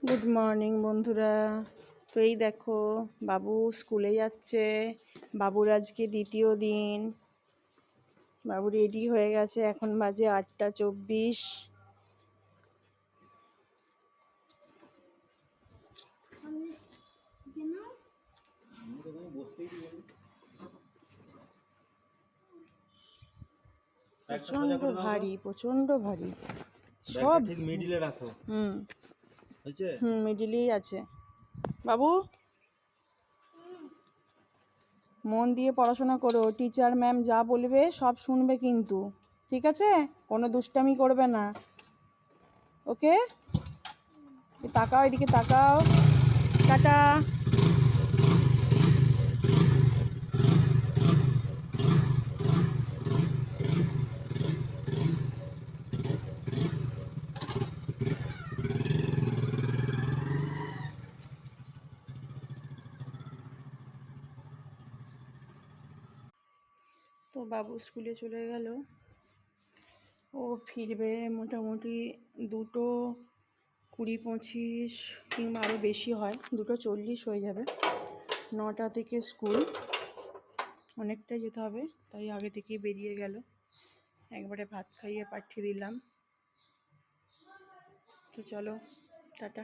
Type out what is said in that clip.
Good morning বন্ধুরা। তো এই দেখো, বাবু স্কুলে যাচ্ছে। বাবুর আজকে দ্বিতীয় দিন। বাবু রেডি হয়ে গেছে, এখন বাজে 8:24। প্রচন্ড ভারী, প্রচন্ড ভারী সব। ঠিক মিডিলে রাখো। হয়েছে? মিডিলেই আছে। বাবু মন দিয়ে পড়াশোনা করো, টিচার ম্যাম যা বলবে সব শুনবে কিন্তু, ঠিক আছে? কোনো দুষ্টামি করবে না, ওকে? তাকাও, এদিকে তাকাও। টাটা। তো বাবু স্কুলে চলে গেল। ও ফিরবে মোটামুটি 2:20-25 কিংবা আরও বেশি হয়, 2:40 হয়ে যাবে। 9টা থেকে স্কুল, অনেকটাই যেতে হবে, তাই আগে থেকেই বেরিয়ে গেল। একবারে ভাত খাইয়ে পাঠিয়ে দিলাম। তো চলো, টাটা।